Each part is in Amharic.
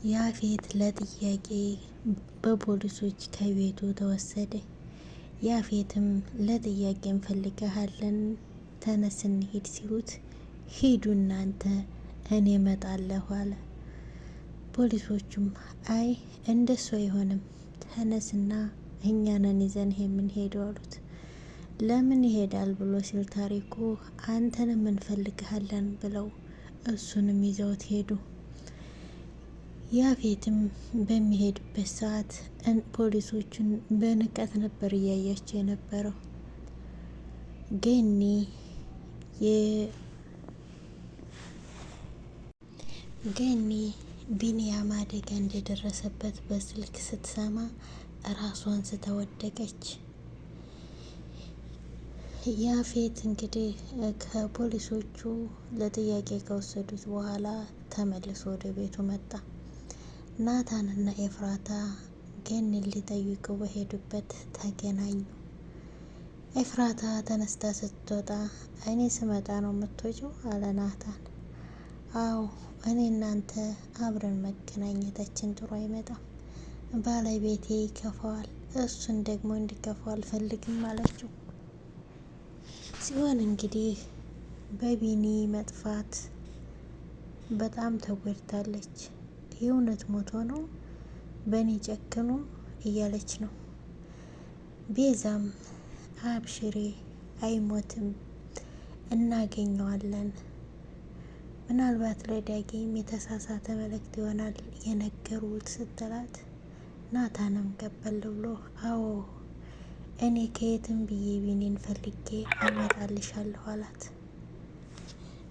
ያፌት ለጥያቄ በፖሊሶች ከቤቱ ተወሰደ። ያፌትም ለጥያቄ እንፈልግሃለን ተነስ እንሂድ ሲሉት ሂዱ እናንተ እኔ እመጣለሁ አለ። ፖሊሶቹም አይ እንደሱ አይሆንም ተነስና እኛ ነን ይዘን የምንሄደው አሉት። ለምን ይሄዳል ብሎ ሲል ታሪኩ አንተንም እንፈልግሃለን ብለው እሱንም ይዘውት ሄዱ። ያፌትም በሚሄድበት ሰዓት ፖሊሶቹን በንቀት ነበር እያያቸው የነበረው። ገኒ ቢኒያም አደጋ እንደደረሰበት በስልክ ስትሰማ ራሷን ስተወደቀች። ያፌት እንግዲህ ከፖሊሶቹ ለጥያቄ ከወሰዱት በኋላ ተመልሶ ወደ ቤቱ መጣ። ናታንና ኤፍራታ ገኒን ሊጠይቁ በሄዱበት ተገናኙ። ኤፍራታ ተነስታ ስትወጣ እኔ ስመጣ ነው የምትወጪው አለ ናታን። አዎ እኔ እናንተ አብረን መገናኘታችን ጥሩ አይመጣም፣ ባለቤቴ ይከፋዋል፣ እሱን ደግሞ እንዲከፋው አልፈልግም አለችው። ጽዮን እንግዲህ በቢኒ መጥፋት በጣም ተጎድታለች። የእውነት ሞቶ ነው በእኔ ጨክኖ እያለች ነው። ቤዛም አብሽሬ አይሞትም እናገኘዋለን፣ ምናልባት ለዳጊም የተሳሳተ መልእክት ይሆናል የነገሩት ስትላት፣ ናታንም ቀበል ብሎ አዎ እኔ ከየትም ብዬ ቢኒን ፈልጌ አመጣልሻለሁ አላት።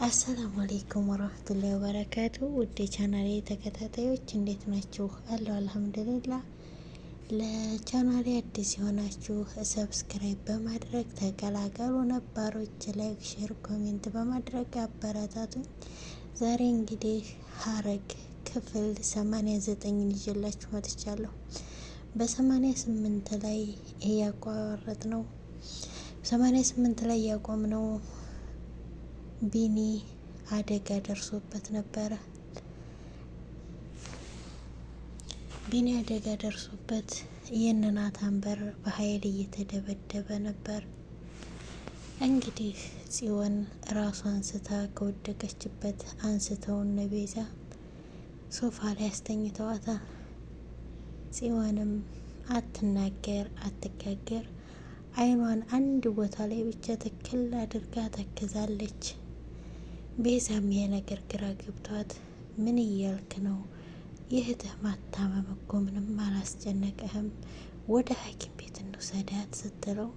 አሰላሙ አሌይኩም ወራህመቱላሂ ወበረካቱ። ውድ ቻናሌ ተከታታዮች እንዴት ናችሁ? አለሁ አልሐምዱሊላህ። ለቻናሌ አዲስ የሆናችሁ ሰብስክራይብ በማድረግ ተቀላቀሉ፣ ነባሮች ላይክ፣ ሼር፣ ኮሜንት በማድረግ አበረታቱኝ። ዛሬ እንግዲህ ሐረግ ክፍል 89 ይዤላችሁ መጥቻለሁ። በ88 ላይ እያቋረጥ ነው 88 ላይ ያቆምነው ቢኒ አደጋ ደርሶበት ነበረ። ቢኒ አደጋ ደርሶበት የናታን በር በኃይል እየተደበደበ ነበር። እንግዲህ ጽዮን ራሷን ስታ ከወደቀችበት አንስተውን ቤዛ ሶፋ ላይ አስተኝተዋታል። ጽዮንም አትናገር አትጋገር አይኗን አንድ ቦታ ላይ ብቻ ትክል አድርጋ ተክዛለች። ቤዛም ይሄ ነገር ግራ ገብቷት ምን እያልክ ነው? የእህትህ ማታመም እኮ ምንም አላስጨነቀህም፣ ወደ ሐኪም ቤት እንውሰዳት ስትለው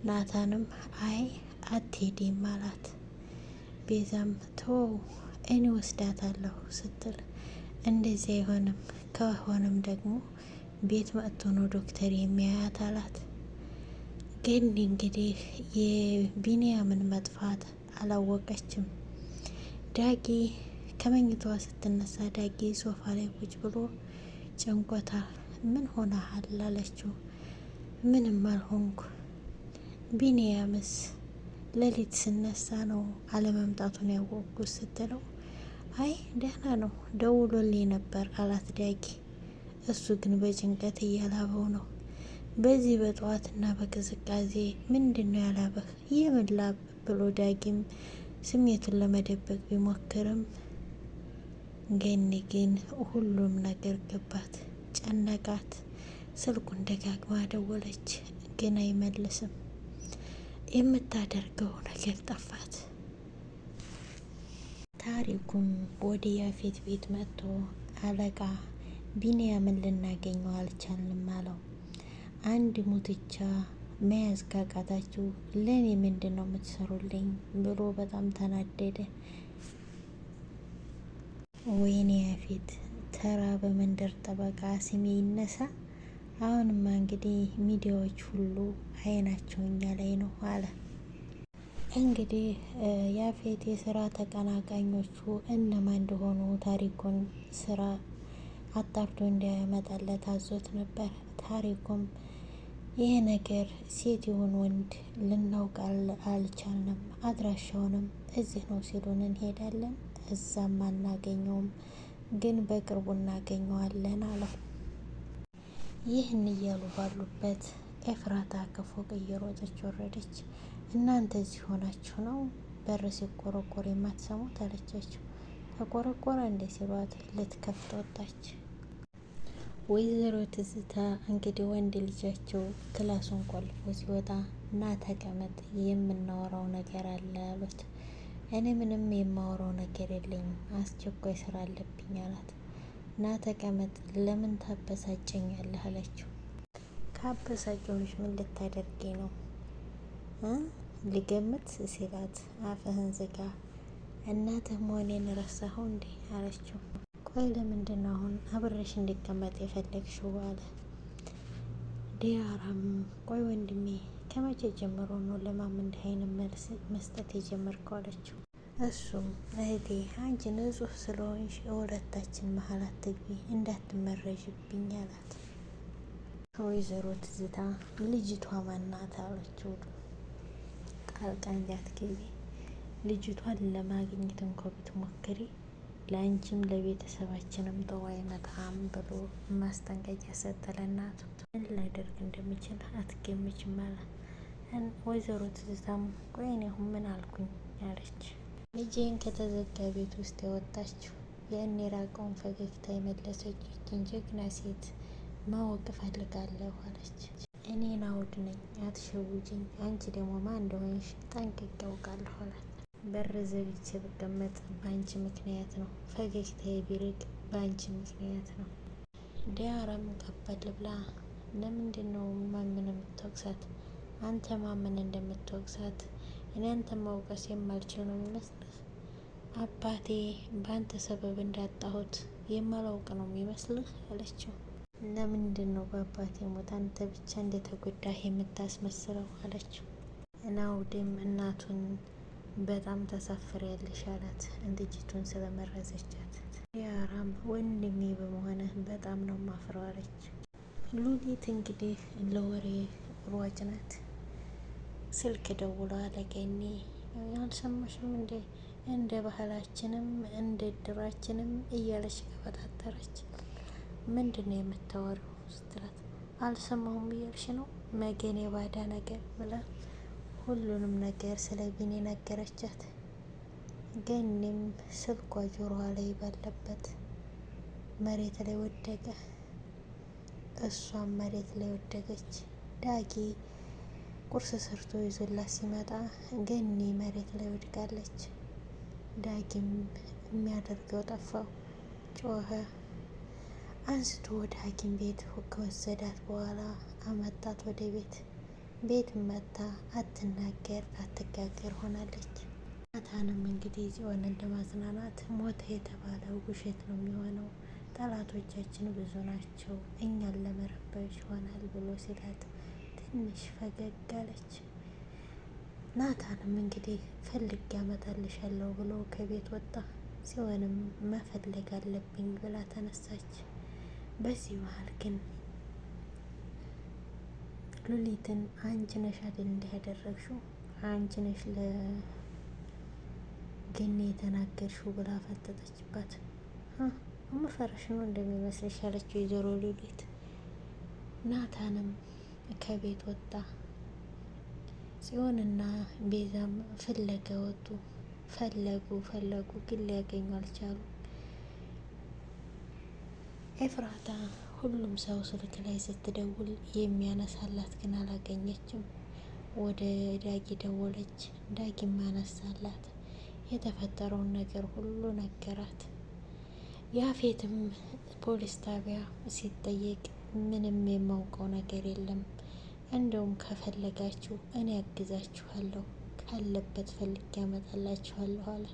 ናታንም አይ አትሄጂም አላት። ቤዛም ተወው እኔ ወስዳታለሁ ስትል እንደዚህ አይሆንም፣ ከሆነም ደግሞ ቤት መጥቶ ነው ዶክተር የሚያያት አላት። ግን እንግዲህ የቢኒያምን መጥፋት አላወቀችም። ዳጊ ከመኝታዋ ስትነሳ ዳጊ ሶፋ ላይ ቁጭ ብሎ ጨንቆታል። ምን ሆነሃል አለችው። ምንም አልሆንኩ። ቢኒያምስ ሌሊት ስነሳ ነው አለመምጣቱን ያወቅኩት ስትለው አይ ደህና ነው ደውሎልኝ ነበር አላት ዳጊ። እሱ ግን በጭንቀት እያላበው ነው። በዚህ በጠዋትና በቅዝቃዜ ምንድን ነው ያላበህ? የምን ላብ ብሎ ዳጊም ስሜቱን ለመደበቅ ቢሞክርም ገኒ ግን ሁሉም ነገር ገባት፣ ጨነቃት። ስልኩን ደጋግማ ደወለች፣ ግን አይመልስም። የምታደርገው ነገር ጠፋት። ታሪኩም ወደ ያፌት ቤት መጥቶ አለቃ ቢኒያምን ልናገኘው አልቻልንም አለው። አንድ ሙትቻ መያዝ ካቃታችሁ ለእኔ ምንድን ነው የምትሰሩልኝ ብሎ በጣም ተናደደ። ወይኔ ያፌት ተራ በመንደር ጠበቃ ስሜ ይነሳ። አሁንማ እንግዲህ ሚዲያዎች ሁሉ አይናቸው እኛ ላይ ነው አለ። እንግዲህ ያፌት የስራ ተቀናቃኞቹ እነማን እንደሆኑ ታሪኩን ስራ አጣርቶ እንዲያመጣለት አዞት ነበር። ታሪኩም ይሄ ነገር ሴት ይሁን ወንድ ልናውቅ አልቻልንም፣ አድራሻውንም እዚህ ነው ሲሉን እንሄዳለን፣ እዛም አናገኘውም፣ ግን በቅርቡ እናገኘዋለን አለው። ይህን እያሉ ባሉበት ኤፍራታ ከፎቅ እየሮጠች ወረደች። እናንተ እዚህ ሆናችሁ ነው በር ሲቆረቆር የማትሰሙት አለቻቸው። ተቆረቆረ እንዴ ሲሏት ልትከፍት ወጣች። ወይዘሮ ትዝታ እንግዲህ ወንድ ልጃቸው ክላሱን ቆልፎ ሲወጣ እና ተቀመጥ የምናወራው ነገር አለ አሉት። እኔ ምንም የማወራው ነገር የለኝም አስቸኳይ ስራ አለብኝ አላት። እና ተቀመጥ ለምን ታበሳጨኛለህ አለችው። ካበሳጨሁሽ ምን ልታደርጊ ነው ልገምት ሲላት አፍህን ዝጋ እናትህ መሆኔን ረሳኸው እንዴ አለችው። ቆይ ለምንድን ነው አሁን አብረሽ እንዲቀመጥ የፈለግሽው አለ። ዲያራም ቆይ ወንድሜ ከመቼ ጀምሮ ነው ለማም እንዲህ አይነት መልስ መስጠት የጀመርከው አለችው። እሱም እህቴ አንቺ ንጹሕ ስለሆንሽ ሁለታችን መሀል አትግቢ እንዳትመረዥብኝ አላት። ወይዘሮ ትዝታ ልጅቷ ማናት አለችው። ጣልቃ እንዳትገቢ ልጅቷን ለማግኘት እንኳ ብትሞክሪ ለአንቺም ለቤተሰባችንም ጥሩ አይመጣም ብሎ ማስጠንቀቂያ ሰጠ ለእናቱ። ምን ላደርግ እንደምችል አትገምችም አለ። ወይዘሮ ትዝታም ቆይ እኔ አሁን ምን አልኩኝ አለች። ልጄን ከተዘጋ ቤት ውስጥ ያወጣችው ያን የራቀውን ፈገግታ የመለሰችኝ ጀግና ሴት ማወቅ እፈልጋለሁ አለች። እኔ ናኦድ ነኝ አትሸውጂኝ፣ አንቺ ደግሞ ማን እንደሆንሽ ጠንቅቄ አውቃለሁ አላት። በር ዘግቼ ብቀመጥ በአንቺ ምክንያት ነው፣ ፈገግታዬ ቢርቅ በአንቺ ምክንያት ነው። ዲያራም ቀበል ብላ ለምንድን ነው ማምን የምትወቅሳት? አንተ ማምን እንደምትወቅሳት እኔ አንተን መውቀስ የማልችል ነው የሚመስልህ? አባቴ በአንተ ሰበብ እንዳጣሁት የማላውቅ ነው የሚመስልህ አለችው። ለምንድን ነው በአባቴ ሞት አንተ ብቻ እንደተጎዳህ የምታስመስለው አለችው። ናኦድም እናቱን በጣም ታሳፍሪያለሽ አላት፣ ልጅቱን ስለመረዘቻት። ዲያራም ወንድሜ በመሆንህ በጣም ነው ማፍረው አለች። ሉሊት እንግዲህ ለወሬ ሯጭ ናት። ስልክ ደውላ ለገኒ አልሰማሽም እንደ ባህላችንም እንደ ድራችንም እያለች ቀበጣጠረች። ምንድን ነው የምታወሪው ስትላት አልሰማሁም እያልሽ ነው መገን የባዳ ነገር ብላ ሁሉንም ነገር ስለ ቢኒ ነገረቻት። ገኒም ስልኳ ጆሮዋ ላይ ባለበት መሬት ላይ ወደቀ። እሷም መሬት ላይ ወደቀች። ዳጊ ቁርስ ሰርቶ ይዞላት ሲመጣ ገኒ መሬት ላይ ወድቃለች። ዳጊም የሚያደርገው ጠፋው፣ ጮኸ። አንስቶ ወደ ሐኪም ቤት ከወሰዳት በኋላ አመጣት ወደ ቤት። ቤት መታ አትናገር አትጋገር ሆናለች። ናታንም እንግዲህ ጽዮንን ለማዝናናት ሞተ የተባለው ውሸት ነው የሚሆነው፣ ጠላቶቻችን ብዙ ናቸው፣ እኛን ለመረበሽ ይሆናል ብሎ ሲላት ትንሽ ፈገግ አለች። ናታንም እንግዲህ ፈልግ ያመጣልሻለሁ ብሎ ከቤት ወጣ። ጽዮንም መፈለግ አለብኝ ብላ ተነሳች። በዚህ መሀል ግን ሉሊትን አንቺ ነሽ አይደል እንዲህ ያደረግሽው? አንቺ ነሽ ለገኒ የተናገርሽው ብላ ፈጠጠችባት። ምፈረሽ ነው እንደሚመስልሽ ያለችው ወይዘሮ ሉሊት። ናታንም ከቤት ወጣ። ጽዮንና ቤዛም ፍለጋ ወጡ። ፈለጉ ግን ሊያገኙ አልቻሉ። ኤፍራታ ሁሉም ሰው ስልክ ላይ ስትደውል የሚያነሳላት ግን አላገኘችም። ወደ ዳጊ ደወለች። ዳጊም አነሳላት። የተፈጠረውን ነገር ሁሉ ነገራት። ያፌትም ፖሊስ ጣቢያ ሲጠየቅ ምንም የማውቀው ነገር የለም፣ እንደውም ከፈለጋችሁ እኔ ያግዛችኋለሁ፣ ካለበት ፈልጌ ያመጣላችኋለሁ አለ።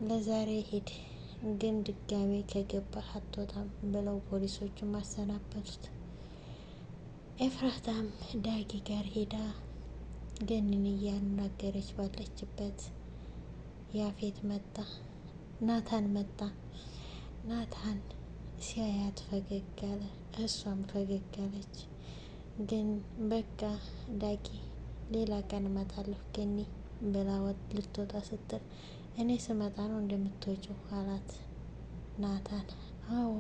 ለዛሬ ሂድ ግን ድጋሜ ከገባህ አትወጣም ብለው ፖሊሶቹን ማሰናበቱት። ኤፍራታም ዳጊ ጋር ሄዳ ገኒን እያናገረች ባለችበት ያፌት መጣ። ናታን መጣ። ናታን ሲያያት ፈገግ አለ፣ እሷም ፈገግ አለች። ግን በቃ ዳጊ ሌላ ቀን እመጣለሁ ገኒ ብላ ልትወጣ ስትል እኔ ስመጣ ነው እንደምትወጪው አላት። ናታን። አዎ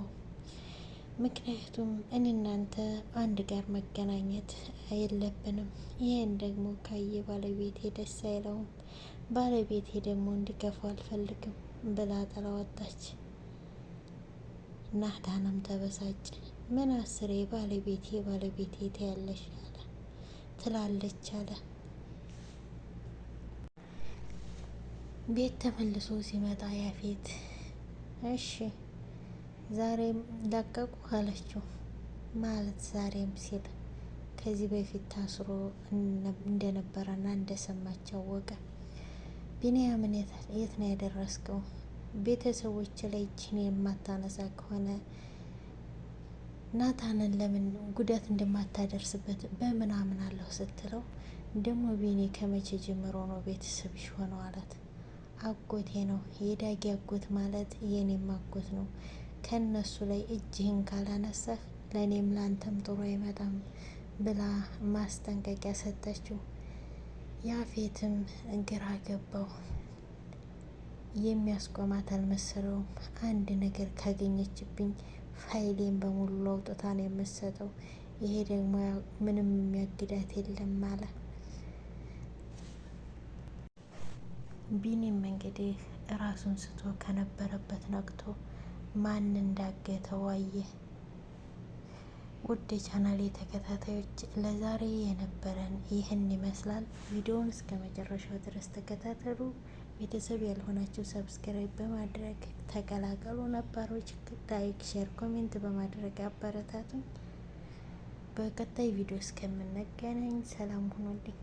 ምክንያቱም እኔ እናንተ አንድ ጋር መገናኘት የለብንም። ይህን ደግሞ ካየ ባለቤቴ ደስ አይለውም። ባለቤቴ ደግሞ እንዲከፋ አልፈልግም ብላ ጥላ ወጣች። ናታንም ተበሳጭ። ምን አስሬ ባለቤቴ ባለቤቴ ትያለሽ አለ ትላለች አለ። ቤት ተመልሶ ሲመጣ ያፌት እሺ ዛሬም ለቀቁ አለችው። ማለት ዛሬም ሲል ከዚህ በፊት ታስሮ እንደነበረና እንደሰማች አወቀ። ቢኒያምን የት ነው ያደረስከው? ቤተሰቦች ላይ እጅን የማታነሳ ከሆነ ናታንን ለምን ጉዳት እንደማታደርስበት በምን አምናለሁ ስትለው፣ ደግሞ ቢኒ ከመቼ ጀምሮ ነው ቤተሰብሽ ሆነው አላት። አጎቴ ነው የዳጊ አጎት ማለት የኔም አጎት ነው። ከነሱ ላይ እጅህን ካላነሳህ ለእኔም ለአንተም ጥሩ አይመጣም ብላ ማስጠንቀቂያ ሰጠችው። ያፌትም ግራ ገባው። የሚያስቆማት አልመሰለውም። አንድ ነገር ካገኘችብኝ ፋይሌን በሙሉ ለውጥታ ነው የምትሰጠው። ይሄ ደግሞ ምንም የሚያግዳት የለም አለ። ቢኒም እንግዲህ ራሱን ስቶ ከነበረበት ነቅቶ ማን እንዳገተው አየ። ውድ የቻናሌ ተከታታዮች ለዛሬ የነበረን ይህን ይመስላል። ቪዲዮውን እስከ መጨረሻው ድረስ ተከታተሉ። ቤተሰብ ያልሆናችሁ ሰብስክራይብ በማድረግ ተቀላቀሉ። ነባሮች ላይክ፣ ሼር፣ ኮሜንት በማድረግ አበረታቱን። በቀጣይ ቪዲዮ እስከምንገናኝ ሰላም ሁኑልኝ።